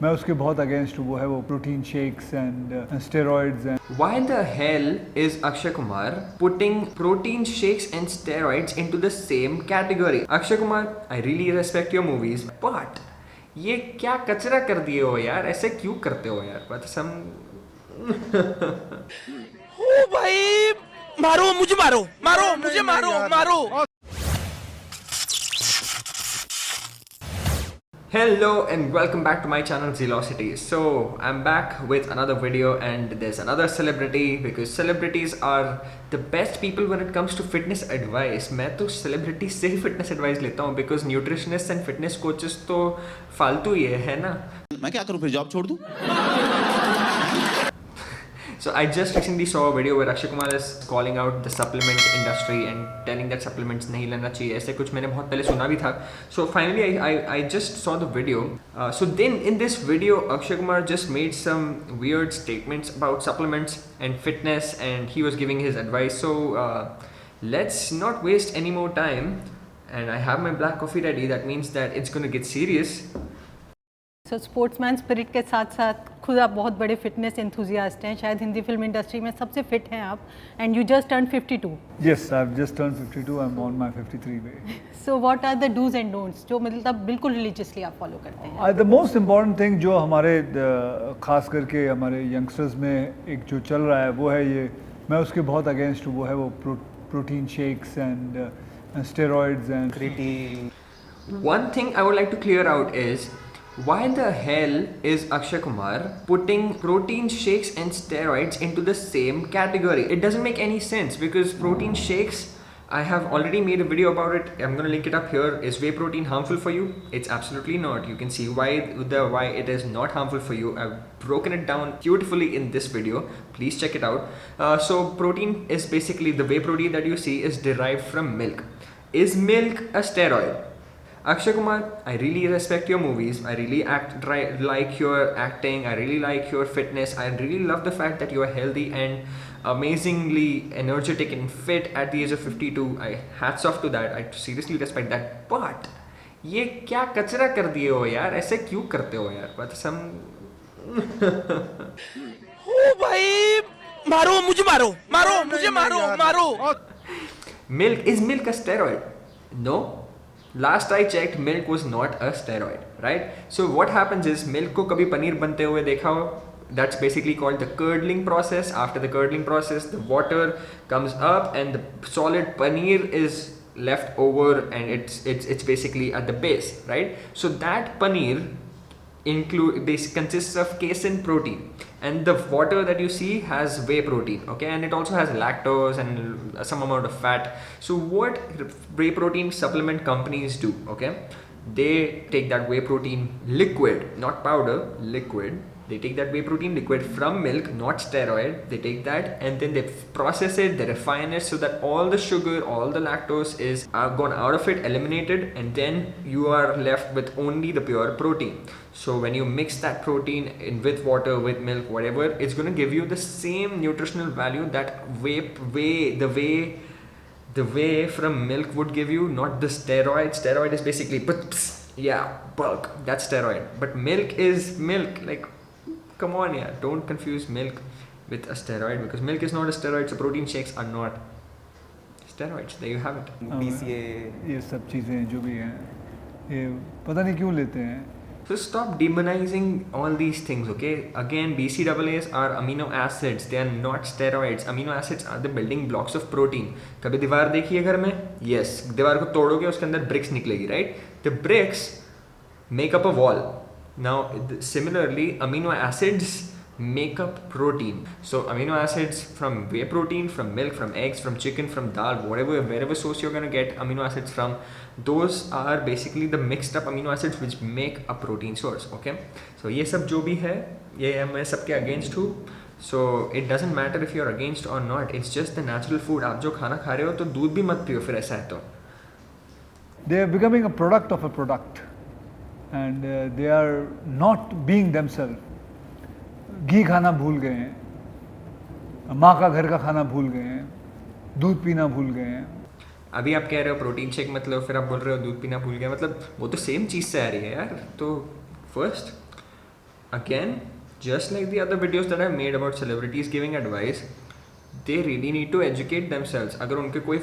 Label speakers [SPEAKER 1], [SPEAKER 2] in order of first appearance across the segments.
[SPEAKER 1] मैं उसके बहुत अगेंस्ट हूँ, वो है वो protein shakes and steroids and
[SPEAKER 2] Why the hell is Akshay Kumar putting protein shakes and steroids into the same category? Akshay Kumar, I really respect your movies, but ये क्या कचरा कर दिए हो यार, ऐसे क्यों करते हो यार? बट सम
[SPEAKER 3] ओ भाई, मारो मुझे, मारो मारो मुझे, मारो मारो।
[SPEAKER 2] Hello and welcome back to my channel Zelocity. So I'm back with another video and there's another celebrity because celebrities are the best people when it comes to fitness advice. मैं तो celebrity से ही fitness advice लेता हूँ because nutritionists and fitness coaches तो फालतू ही है ना?
[SPEAKER 4] मैं क्या करूं फिर, जॉब छोड़ दूं?
[SPEAKER 2] So I just recently saw a video where Akshay Kumar is calling out the supplement industry and telling that supplements नहीं लेना चाहिए. ऐसे कुछ मैंने बहुत पहले सुना भी था. So finally I just saw the video. So then in this video Akshay Kumar just made some weird statements about supplements and fitness and he was giving his advice. So let's not waste any more time. And I have my black coffee ready. That means that it's going to get serious.
[SPEAKER 5] So sportsman spirit के साथ साथ खुद आप बहुत बड़े fitness enthusiast हैं, शायद Hindi film industry में सबसे फिट हैं आप, and you just turn 52.
[SPEAKER 1] Yes, I have just turn 52. I am on my 53 way.
[SPEAKER 5] So what are the dos and don'ts जो मतलब बिल्कुल रिलीजियसली आप फॉलो करते हैं?
[SPEAKER 1] द मोस्ट इम्पॉर्टेंट थिंग जो हमारे खास करके हमारे यंगस्टर्स में एक जो चल रहा है वो है ये, मैं उसके बहुत अगेंस्ट हूँ, वो है वो protein shakes and steroids and creatine.
[SPEAKER 2] One thing I would like to clear out is why the hell is Akshay Kumar putting protein shakes and steroids into the same category? It doesn't make any sense because protein shakes, I have already made a video about it. I'm going to link it up here. Is whey protein harmful for you? It's absolutely not. You can see why it is not harmful for you. I've broken it down beautifully in this video. Please check it out. So protein is basically the whey protein that you see is derived from milk. Is milk a steroid? Akshay Kumar, I really respect your movies. I really like your acting. I really like your fitness. I really love the fact that you are healthy and amazingly energetic and fit at the age of 52. Hats off to that. I seriously respect that. But ये क्या कचरा कर दिए हो यार, ऐसे क्यों करते हो यार? But some
[SPEAKER 3] ओ भाई, मारो मुझे, मारो मारो मुझे, मारो मारो।
[SPEAKER 2] Is milk a steroid? No. Last I checked, milk was not a steroid, right? So what happens is milk को कभी पनीर बनते हुए देखा हो? That's basically called the curdling process. After the curdling process, the water comes up and the solid paneer is left over, and it's basically at the base, right? So that paneer consists of casein protein, and the water that you see has whey protein, okay, and it also has lactose and some amount of fat. So what whey protein supplement companies do, okay, they take that whey protein liquid, not powder, liquid. They take that whey protein liquid from milk, not steroid. They take that and then they process it, they refine it so that all the sugar, all the lactose is gone out of it, eliminated, and then you are left with only the pure protein. So when you mix that protein in with water, with milk, whatever, it's going to give you the same nutritional value that the whey from milk would give you, not the steroid. Steroid is basically bulk. That's steroid. But milk is milk. Like, come on, yeah. Don't confuse milk with a steroid because milk is not a steroid. So protein shakes are not steroids. There you have it.
[SPEAKER 1] BCA ये सब चीज़ें जो भी हैं ये पता नहीं क्यों लेते हैं.
[SPEAKER 2] So stop demonizing all these things, okay? Again, BCAAs are amino acids. They are not steroids. Amino acids are the building blocks of protein. कभी दीवार देखी है घर में? Yes. दीवार को तोड़ोगे उसके अंदर bricks निकलेगी, right? The bricks make up a wall. Now, similarly, amino acids make up protein. So amino acids from whey protein, from milk, from eggs, from chicken, from dal, wherever source you're going to get amino acids from, those are basically the mixed up amino acids which make a protein source, okay? So ये सब जो भी है ये मैं सबके against हूँ. So it doesn't matter if you're against or not. It's just the natural food. आप जो खाना खा रहे हो तो दूध भी मत पियो फिर ऐसा है तो.
[SPEAKER 1] They are becoming a product of a product and they are not being themselves. घी खाना भूल गए हैं, माँ का घर का खाना भूल गए हैं, दूध पीना भूल गए हैं.
[SPEAKER 2] अभी आप कह रहे हो प्रोटीन शेक मतलब, फिर आप बोल रहे हो दूध पीना भूल गया, मतलब वो तो सेम चीज़ से आ रही है यार. तो first again, just like the other videos that I've made about celebrities giving advice, they really need to educate themselves. अगर उनके कोई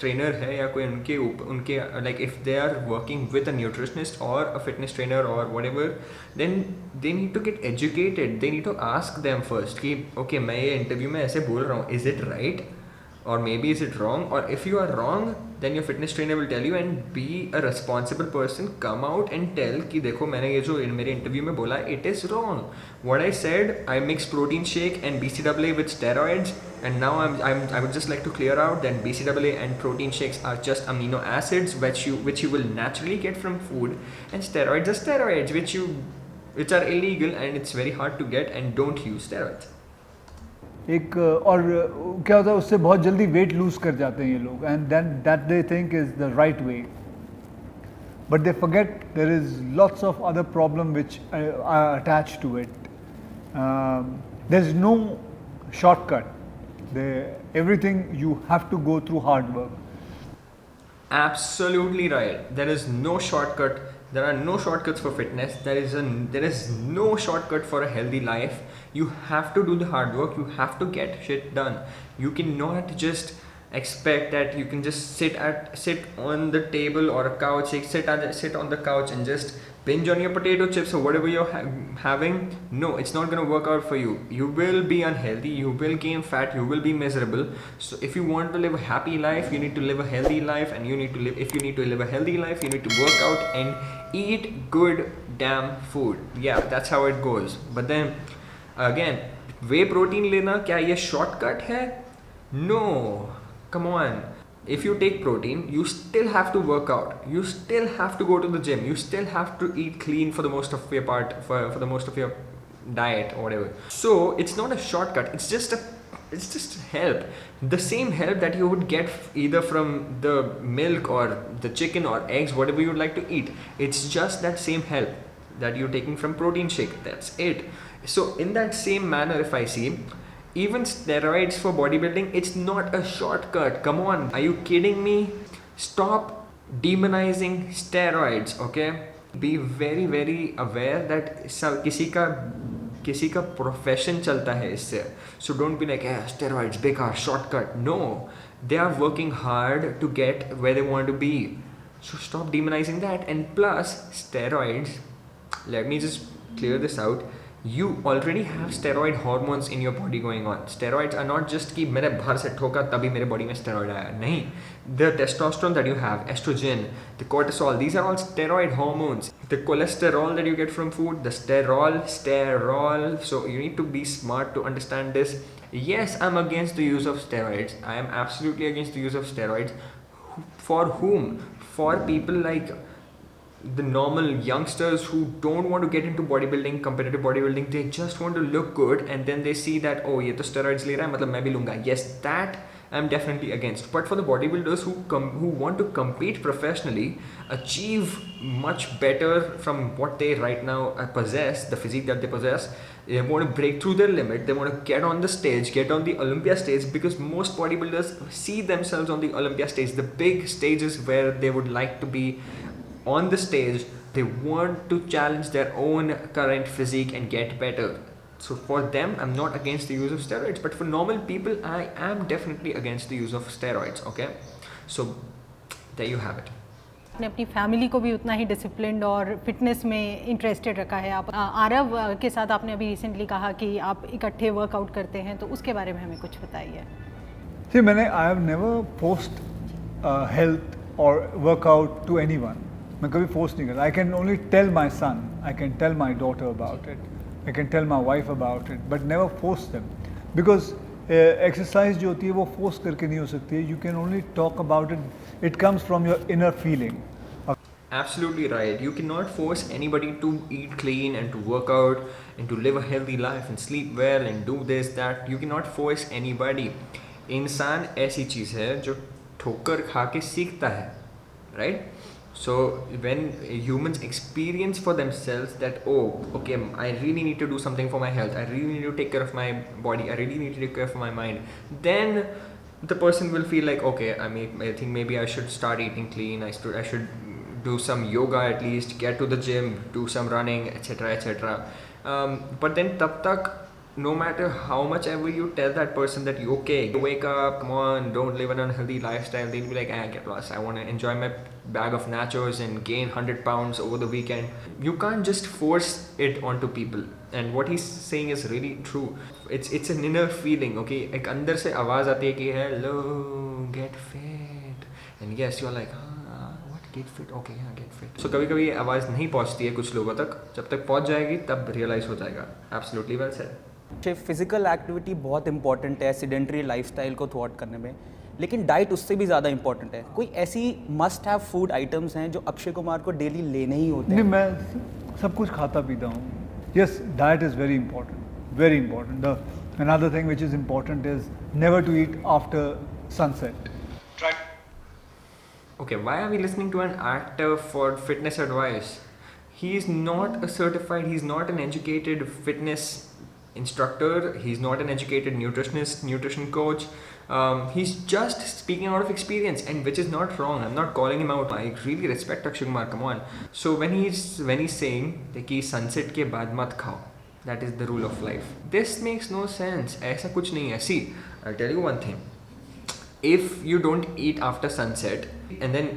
[SPEAKER 2] trainer है या कोई उनके like if they are working with a nutritionist or a fitness trainer or whatever, then they need to get educated. They need to ask them first कि okay मैं ये interview में ऐसे बोल रहा हूँ, is it right? Or maybe is it wrong? Or if you are wrong, then your fitness trainer will tell you, and be a responsible person. Come out and tell कि देखो मैंने ये जो मेरे interview में बोला, it is wrong. What I said, I mix protein shake and BCAA with steroids, and now I would just like to clear out that BCAA and protein shakes are just amino acids which you will naturally get from food, and steroids are steroids which are illegal and it's very hard to get, and don't use steroids.
[SPEAKER 1] एक और क्या होता है उससे बहुत जल्दी weight lose कर जाते हैं ये लोग, and then that they think is the right way, but they forget there is lots of other problem which are attached to it. There is no shortcut, everything you have to go through hard work.
[SPEAKER 2] Absolutely right. There is no shortcut. There are no shortcuts for fitness. There is no shortcut for a healthy life. You have to do the hard work. You have to get shit done. You cannot just expect that you can just sit on the table or a couch, sit on the couch and just binge on your potato chips or whatever you're having. No, it's not going to work out for you. You will be unhealthy, you will gain fat, you will be miserable. So if you want to live a happy life, you need to live a healthy life, and if you need to live a healthy life, you need to work out and eat good damn food. Yeah, that's how it goes. But then again, whey protein lena kya ye shortcut hai? No, come on. If you take protein, you still have to work out. You still have to go to the gym. You still have to eat clean for the most of your for the most of your diet or whatever. So it's not a shortcut. It's just help. The same help that you would get either from the milk or the chicken or eggs, whatever you would like to eat. It's just that same help that you're taking from protein shake. That's it. So in that same manner, if I see, even steroids for bodybuilding, it's not a shortcut. Come on, are you kidding me? Stop demonizing steroids, okay? Be very very aware that किसी का profession चलता है इससे. So don't be like, steroids बेकार, shortcut. No, they are working hard to get where they want to be. So stop demonizing that. And plus steroids, let me just clear this out. You already have steroid hormones in your body going on. Steroids are not just कि मैंने बाहर से ठोका तभी मेरे body में steroid आया. नहीं, the testosterone that you have, estrogen, the cortisol, these are all steroid hormones. The cholesterol that you get from food, the sterol. So you need to be smart to understand this. Yes, I'm against the use of steroids. I am absolutely against the use of steroids. For whom? For people like the normal youngsters who don't want to get into bodybuilding, competitive bodybuilding. They just want to look good, and then they see that, oh ये तो steroids ले रहा है, मतलब मैं भी लूँगा. Yes, that I'm definitely against. But for the bodybuilders who want to compete professionally, achieve much better from what they right now possess, the physique that they possess, they want to break through their limit. They want to get on the stage, get on the Olympia stage, because most bodybuilders see themselves on the Olympia stage, the big stages where they would like to be on the stage. They want to challenge their own current physique and get better. So for them, I'm not against the use of steroids, but for normal people, I am definitely against the use of steroids. Okay, so there you have it.
[SPEAKER 5] आपने अपनी family को भी उतना ही disciplined और fitness में interested रखा है. आप आरव के साथ आपने अभी रिसेंटली कहा कि आप इकट्ठे वर्कआउट करते हैं, तो उसके बारे में हमें कुछ बताइए.
[SPEAKER 1] See, I have never forced health और वर्कआउट टू एनीवन. मैं कभी फोर्स नहीं करता. I can only tell my son, I can tell my daughter about it, I can tell my wife about it, but never force them. Because exercise जो होती है वो force करके नहीं हो सकती है. You can only talk about it. It comes from your inner feeling.
[SPEAKER 2] Absolutely right. You cannot force anybody to eat clean and to work out and to live a healthy life and sleep well and do this, that. You cannot force anybody. इंसान ऐसी चीज़ है जो ठोकर खा के सीखता है, right? So when humans experience for themselves that, oh, okay, I really need to do something for my health, I really need to take care of my body, I really need to take care of my mind, then the person will feel like, okay, I think maybe I should start eating clean, I should do some yoga at least, get to the gym, do some running, etc. But then तब तक no matter how much ever you tell that person that you okay, wake up, come on, don't live an unhealthy lifestyle, they'll be like, get lost, I want to enjoy my bag of nachos and gain 100 pounds over the weekend. You can't just force it onto people. And what he's saying is really true. It's an inner feeling, okay? एक अंदर से आवाज आती है कि hello, get fit, and yes, you're like, what, get fit, okay, yeah, get fit. So कभी कभी ये आवाज नहीं पहुंचती है कुछ लोगों तक, जब तक पहुंच जाएगी तब रियलाइज हो जाएगा. Absolutely well said.
[SPEAKER 4] Physical activity बहुत इंपॉर्टेंट है सिडेंटरी लाइफस्टाइल को थ्वाट करने में, लेकिन डाइट उससे भी ज़्यादा इंपॉर्टेंट है. कोई ऐसी मस्ट हैव फूड आइटम्स हैं जो अक्षय कुमार को डेली लेने ही होते
[SPEAKER 1] नहीं,
[SPEAKER 4] हैं?
[SPEAKER 1] मैं सब कुछ खाता पीता हूँ. Yes, diet is very important, very important. The another thing which is important is never to eat after sunset.
[SPEAKER 2] Okay, why are we listening to an actor for fitness advice? He is not a certified, he's not an educated fitness instructor, he's not an educated nutritionist, nutrition coach. He's just speaking out of experience, and which is not wrong. I'm not calling him out. I really respect Akshay Kumar, come on. So when he's saying that sunset के बाद मत खाओ, that is the rule of life. This makes no sense. ऐसा कुछ नहीं है. See, I'll tell you one thing. If you don't eat after sunset and then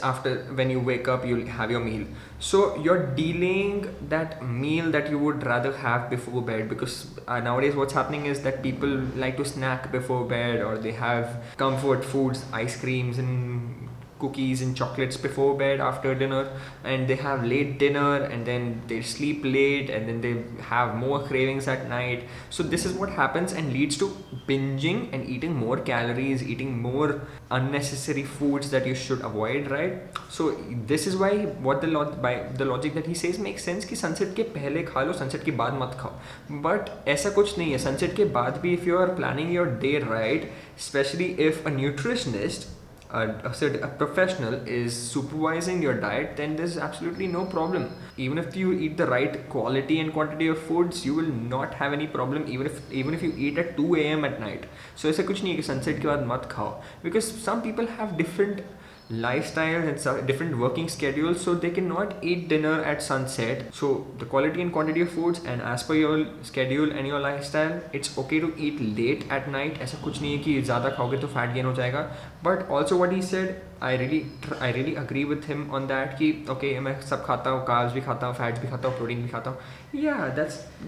[SPEAKER 2] after when you wake up you'll have your meal, so you're delaying that meal that you would rather have before bed, because nowadays what's happening is that people like to snack before bed, or they have comfort foods, ice creams and cookies and chocolates before bed after dinner, and they have late dinner and then they sleep late and then they have more cravings at night. So this is what happens and leads to binging and eating more calories, eating more unnecessary foods that you should avoid, right? So this is why what by the logic that he says makes sense कि sunset के पहले खा लो, sunset के बाद मत खाओ. But ऐसा कुछ नहीं है. sunset के बाद भी if you are planning your day right, especially if a nutritionist, a professional is supervising your diet, then there's absolutely no problem. Even if you eat the right quality and quantity of foods, you will not have any problem, even if you eat at 2 a.m. at night. So ऐसा कुछ नहीं है कि sunset के बाद मत खाओ, because some people have different lifestyles and different working schedules, so they cannot eat dinner at sunset. So the quality and quantity of foods, and as per your schedule and your lifestyle, it's okay to eat late at night. ऐसा कुछ नहीं है कि ज़्यादा खाओगे तो fat gain हो जाएगा. But also what he said, I really agree with him on that कि okay, मैं सब खाता हूँ, carbs भी खाता हूँ, fats भी खाता हूँ, protein भी खाता हूँ. Yeah,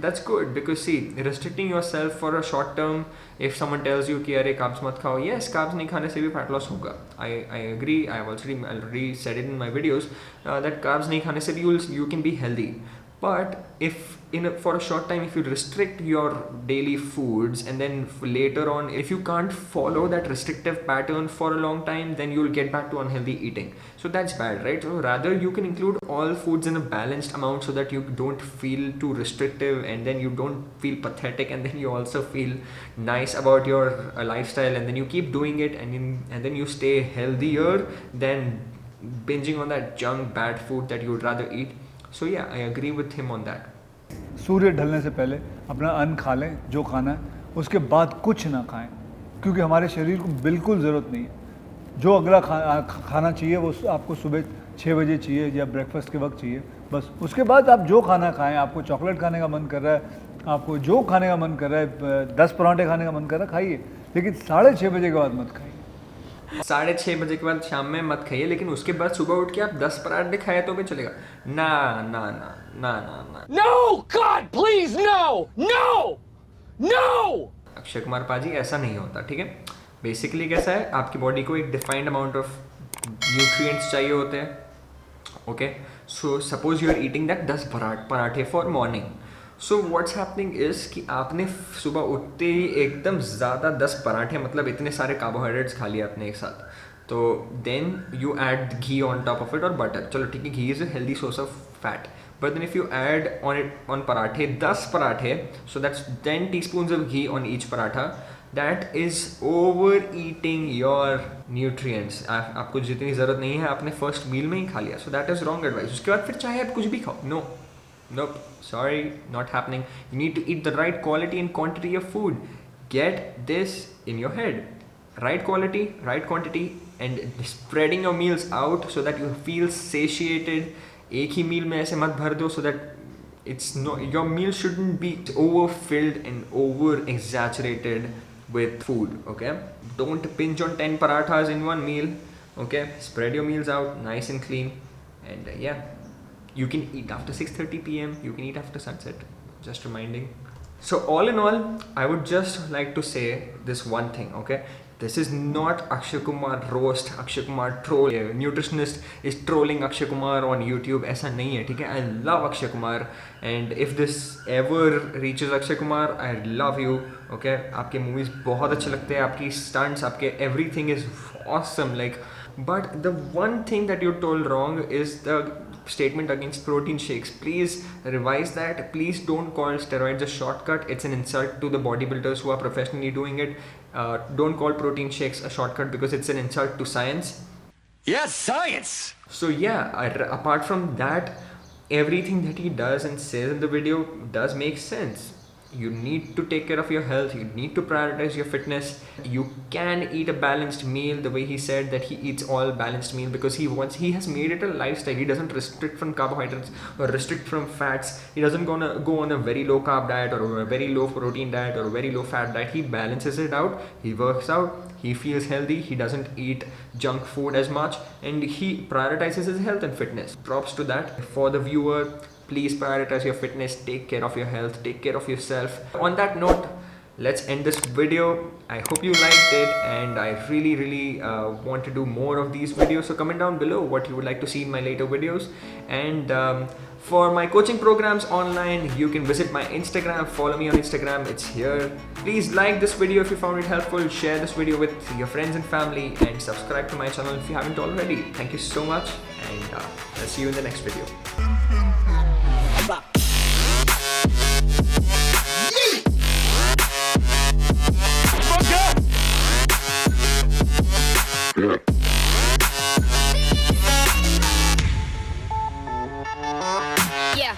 [SPEAKER 2] that's good, because see, restricting yourself for a short term, if someone tells you कि अरे carbs मत खाओ, yes, carbs नहीं खाने से भी fat loss होगा. I agree. I've already said it in my videos that carbs नहीं खाने से भी you can be healthy. But if for a short time, if you restrict your daily foods, and then later on if you can't follow that restrictive pattern for a long time, then you'll get back to unhealthy eating. So that's bad, right? So rather you can include all foods in a balanced amount, so that you don't feel too restrictive, and then you don't feel pathetic, and then you also feel nice about your lifestyle, and then you keep doing it, and then you stay healthier than binging on that junk bad food that you would rather eat. So yeah, I agree with him on that.
[SPEAKER 1] सूर्य ढलने से पहले अपना अन्न खा लें जो खाना है, उसके बाद कुछ ना खाएं, क्योंकि हमारे शरीर को बिल्कुल ज़रूरत नहीं है. जो अगला खाना चाहिए वो आपको सुबह 6 बजे चाहिए या ब्रेकफास्ट के वक्त चाहिए, बस. उसके बाद आप जो खाना खाएं, आपको चॉकलेट खाने का मन कर रहा है, आपको जो खाने का मन कर रहा है, 10 पराठे खाने का मन कर रहा है, खाइए, लेकिन 6:30 बजे के बाद मत खाइए.
[SPEAKER 2] 6:30 बजे के बाद शाम में मत खाइए, लेकिन उसके बाद सुबह उठ के आप 10 पराठे खाए तो भी चलेगा. ना ना ना ना ना ना.
[SPEAKER 3] No, God, please, no, no, no.
[SPEAKER 2] Akshay Kumar पाजी, ऐसा नहीं होता, ठीक है? बेसिकली कैसा है, आपकी बॉडी को एक डिफाइंड अमाउंट ऑफ न्यूट्रिएंट्स चाहिए होते हैं. Okay, so suppose you are eating that 10 पराठे for morning. So what's happening is कि आपने सुबह उठते ही एकदम ज़्यादा 10 पराठे, मतलब इतने सारे कार्बोहाइड्रेट्स खा लिए आपने एक साथ. तो then you add ghee on top of it, और बटर. चलो ठीक है, ghee is a healthy source of fat. But then if you add on parathe 10 parathe, so that's 10 teaspoons of ghee on each paratha, that is overeating your nutrients. आपको जितनी ज़रूरत नहीं है आपने फर्स्ट मील में ही खा लिया. So that is wrong advice. उसके बाद फिर चाहे आप कुछ भी खाओ, no, nope, sorry, not happening. You need to eat the right quality and quantity of food. Get this in your head. Right quality, right quantity, and spreading your meals out so that you feel satiated. एक ही मील में ऐसे मत भर दो, so that it's no, your meal shouldn't be overfilled and over exaggerated with food. Okay, don't binge on 10 parathas in one meal. Okay, spread your meals out nice and clean, and yeah, you can eat after 6:30 p.m. You can eat after sunset. Just reminding. So all in all, I would just like to say this one thing. Okay, this is not Akshay Kumar roast, Akshay Kumar troll. A nutritionist is trolling Akshay Kumar on YouTube. ऐसा नहीं है, ठीक है? I love Akshay Kumar, and if this ever reaches Akshay Kumar, I love you. Okay, आपके movies बहुत अच्छे लगते हैं, आपकी stunts, आपके everything is awesome. Like, but the one thing that you told wrong is the statement against protein shakes. Please revise that. Please don't call steroids a shortcut. It's an insult to the bodybuilders who are professionally doing it. Don't call protein shakes a shortcut because it's an insult to science.
[SPEAKER 3] Yes, science.
[SPEAKER 2] So yeah, apart from that, everything that he does and says in the video does make sense. You need to take care of your health. You need to prioritize your fitness. You can eat a balanced meal the way he said that he eats all balanced meal, because he has made it a lifestyle. He doesn't restrict from carbohydrates or restrict from fats. He doesn't gonna go on a very low carb diet or a very low protein diet or a very low fat diet. He balances it out. He works out. He feels healthy. He doesn't eat junk food as much, and he prioritizes his health and fitness. Props to that. For the viewer, please prioritize your fitness, take care of your health, take care of yourself. On that note, let's end this video. I hope you liked it, and I really want to do more of these videos. So comment down below what you would like to see in my later videos. And for my coaching programs online, you can visit my Instagram. Follow me on Instagram, it's here. Please like this video if you found it helpful. Share this video with your friends and family, and subscribe to my channel if you haven't already. Thank you so much, and I'll see you in the next video.
[SPEAKER 3] Bunker!